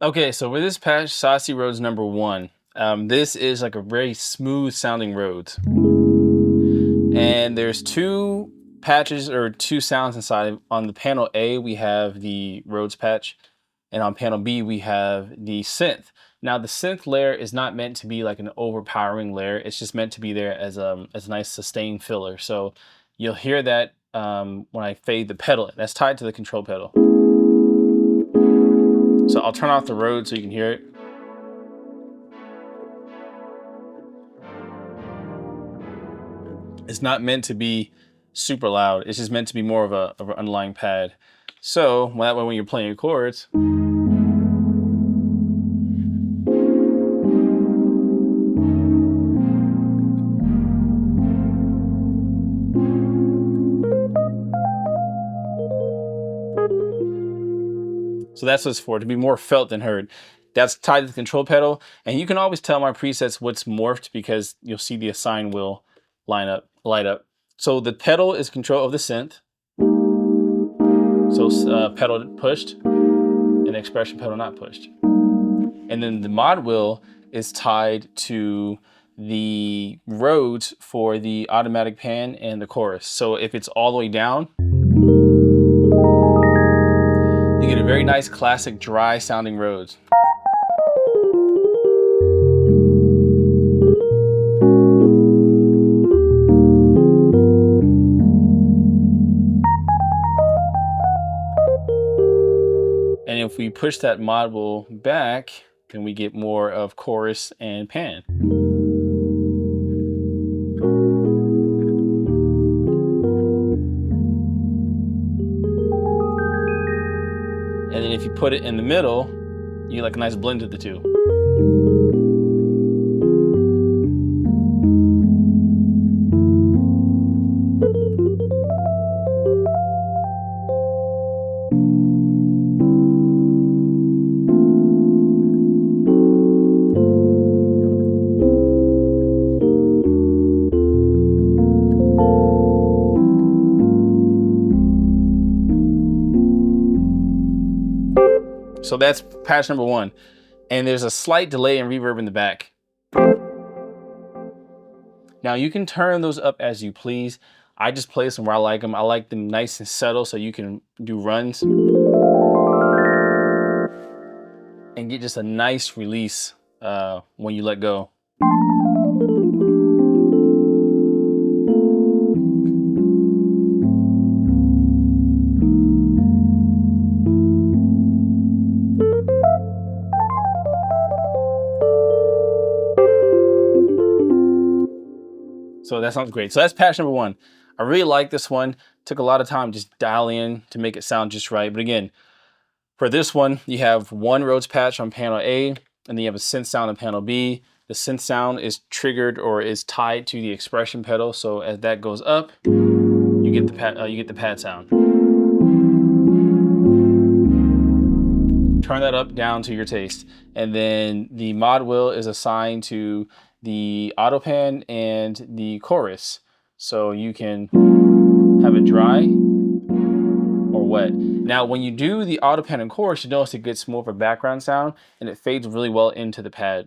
Okay, so with this patch, Saucy Rhodes #1, this is like a very smooth sounding Rhodes. And there's two patches or two sounds inside. On the panel A, we have the Rhodes patch, and on panel B, we have the synth. Now, the synth layer is not meant to be like an overpowering layer. It's just meant to be there as a nice sustained filler. So you'll hear that when I fade the pedal. That's tied to the control pedal. So I'll turn off the Rhodes so you can hear it. It's not meant to be super loud. It's just meant to be more of an underlying pad. So that way when you're playing chords, so that's what it's for, to be more felt than heard. That's tied to the control pedal. And you can always tell my presets what's morphed because you'll see the assign wheel light up. So the pedal is control of the synth. So pedal pushed and expression pedal not pushed. And then the mod wheel is tied to the Rhodes for the automatic pan and the chorus. So if it's all the way down, you get a very nice classic dry sounding Rhodes. And if we push that mod wheel back, then we get more of chorus and pan. And then if you put it in the middle, you get like a nice blend of the two. So that's patch #1. And there's a slight delay and reverb in the back. Now you can turn those up as you please. I just place them where I like them. I like them nice and subtle so you can do runs and get just a nice release when you let go. So that sounds great. So that's patch #1. I really like this one. Took a lot of time just dial in to make it sound just right. But again, for this one, you have one Rhodes patch on panel A, and then you have a synth sound on panel B. The synth sound is triggered or is tied to the expression pedal. So as that goes up, you get the pad sound. Turn that up, down to your taste. And then the mod wheel is assigned to the auto pan and the chorus. So you can have it dry or wet. Now, when you do the auto pan and chorus, you notice it gets more of a background sound and it fades really well into the pad.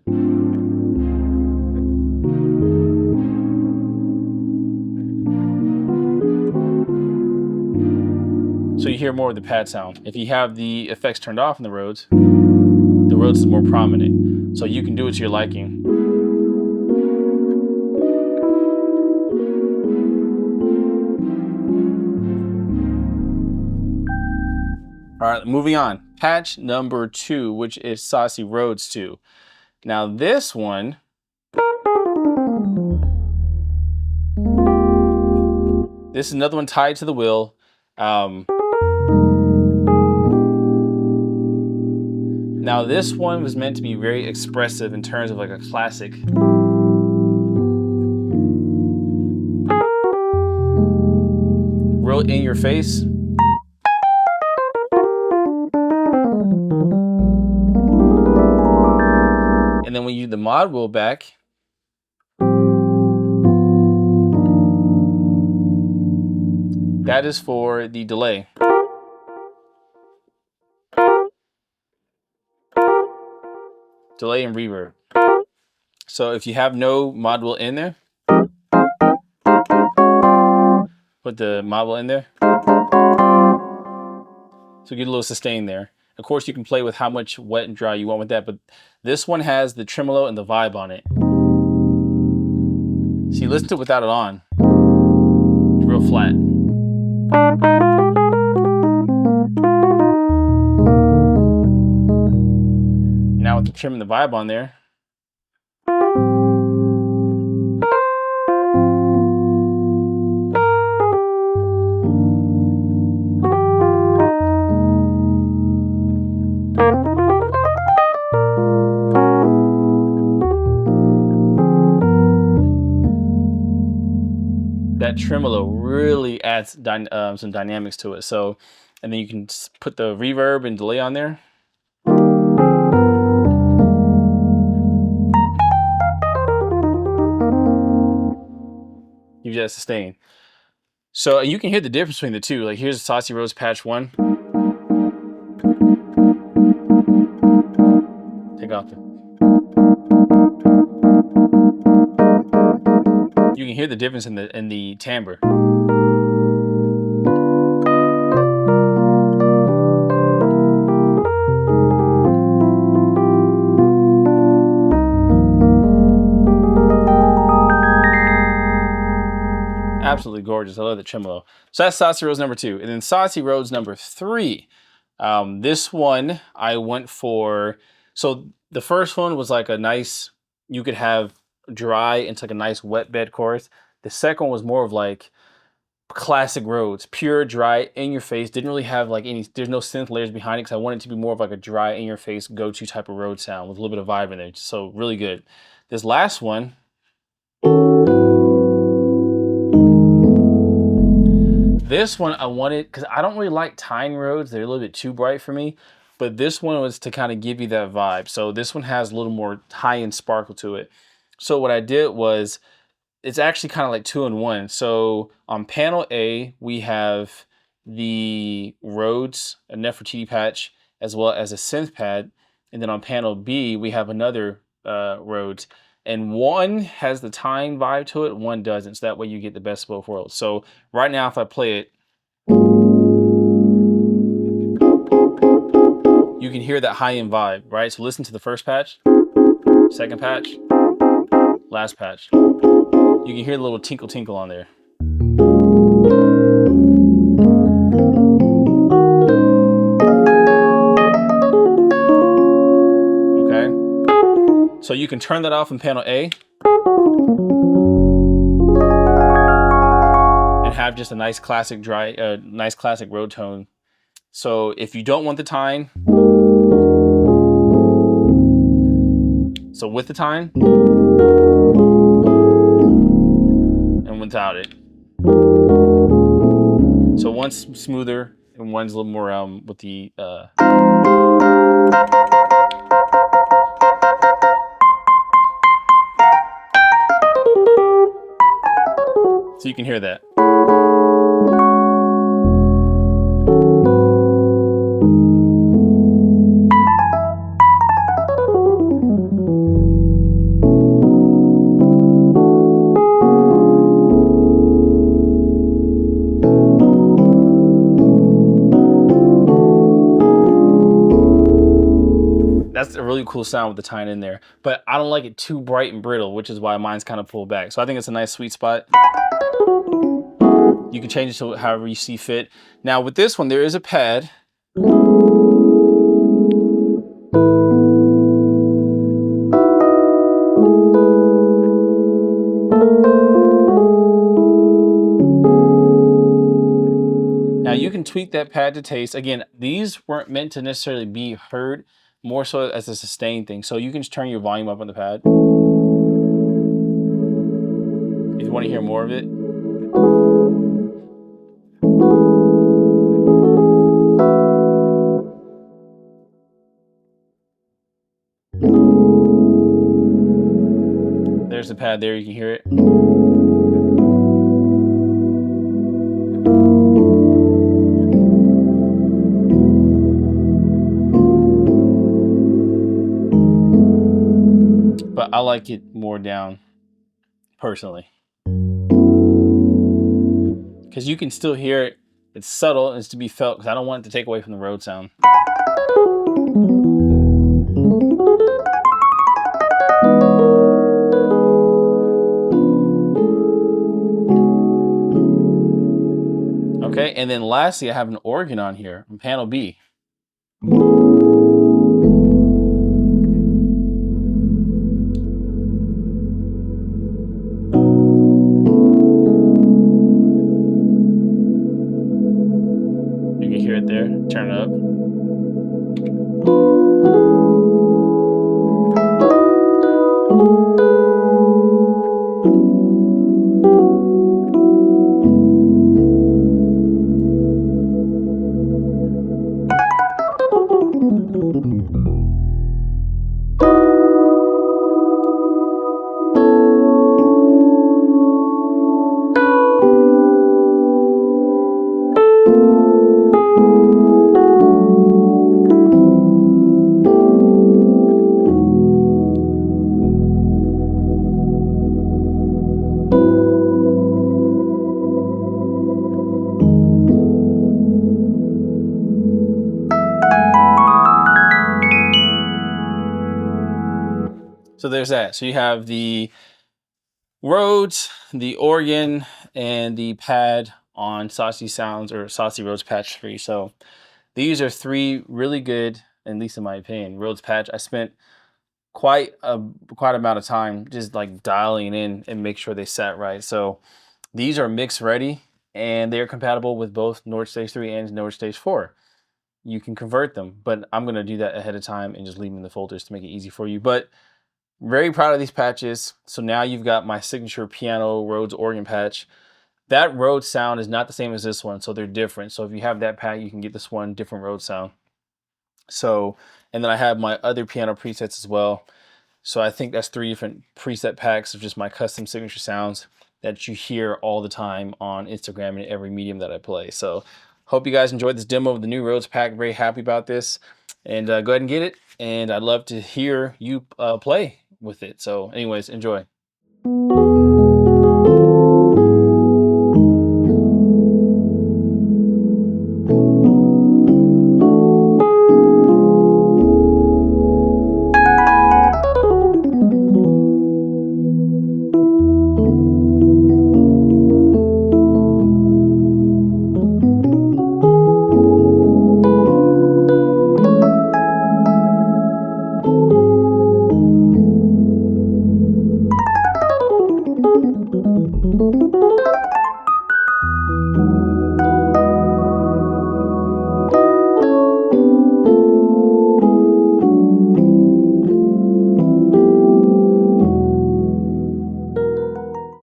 So you hear more of the pad sound. If you have the effects turned off in the Rhodes is more prominent. So you can do it to your liking. All right, moving on. Patch #2, which is Saucy Rhodes 2. Now this one, this is another one tied to the wheel. Now this one was meant to be very expressive in terms of like a classic. Real in your face. And then when you do the mod wheel back, that is for the delay. delay and reverb. So if you have no module in there, put the module in there. So get a little sustain there. Of course, you can play with how much wet and dry you want with that, but this one has the tremolo and the vibe on it. So you listen to it without it on. It's real flat. Now with the trim and the vibe on there, that tremolo really adds some dynamics to it. So, and then you can put the reverb and delay on there. You just sustain. So you can hear the difference between the two. Like here's Saucy Rhodes Patch 1. Take off the. You can hear the difference in the timbre. Absolutely gorgeous. I love the tremolo. So that's Saucy Rhodes number 2. And then Saucy Rhodes number 3. This one I went for, so the first one was like a nice, you could have dry into like a nice wet bed chorus. The second one was more of like classic Rhodes, pure, dry, in your face. Didn't really have like any, there's no synth layers behind it because I wanted it to be more of like a dry, in your face, go-to type of Rhodes sound with a little bit of vibe in there. So really good. This last one, this one I wanted, because I don't really like tine Rhodes. They're a little bit too bright for me. But this one was to kind of give you that vibe. So this one has a little more high-end sparkle to it. So what I did was, it's actually kind of like 2 in 1. So on panel A, we have the Rhodes, a Nefertiti patch, as well as a synth pad. And then on panel B, we have another Rhodes. And one has the tine vibe to it, one doesn't. So that way you get the best of both worlds. So right now, if I play it, you can hear that high-end vibe, right? So listen to the first patch, second patch, last patch. You can hear the little tinkle tinkle on there. Okay? So you can turn that off in panel A and have just a nice classic nice classic Rhodes tone. So if you don't want the tine, so with the tine and without it. So one's smoother and one's a little more with the so you can hear that. That's a really cool sound with the tine in there, but I don't like it too bright and brittle, which is why mine's kind of pulled back. So I think it's a nice sweet spot. You can change it to however you see fit. Now with this one, there is a pad. Now you can tweak that pad to taste. Again, these weren't meant to necessarily be heard, more so as a sustain thing. So you can just turn your volume up on the pad if you want to hear more of it. There's the pad there, you can hear it. but I like it more down personally, because you can still hear it. It's subtle and it's to be felt, because I don't want it to take away from the Rhodes sound. Okay, and then lastly, I have an organ on here on panel B. You can hear it there. Turn it up. So there's that. So you have the Rhodes, the organ, and the pad on Saucy Sounds or Saucy Rhodes Patch 3. So these are three really good, at least in my opinion, Rhodes patch. I spent quite amount of time just like dialing in and make sure they sat right. So these are mix ready, and they're compatible with both Nord Stage 3 and Nord Stage 4. You can convert them, but I'm going to do that ahead of time and just leave them in the folders to make it easy for you. But very proud of these patches. So now you've got my signature piano Rhodes organ patch. That Rhodes sound is not the same as this one, so they're different. So if you have that pack, you can get this one different Rhodes sound. So, and then I have my other piano presets as well. So I think that's 3 different preset packs of just my custom signature sounds that you hear all the time on Instagram and every medium that I play. So hope you guys enjoyed this demo of the new Rhodes pack. Very happy about this. And go ahead and get it. And I'd love to hear you play with it. So anyways, enjoy.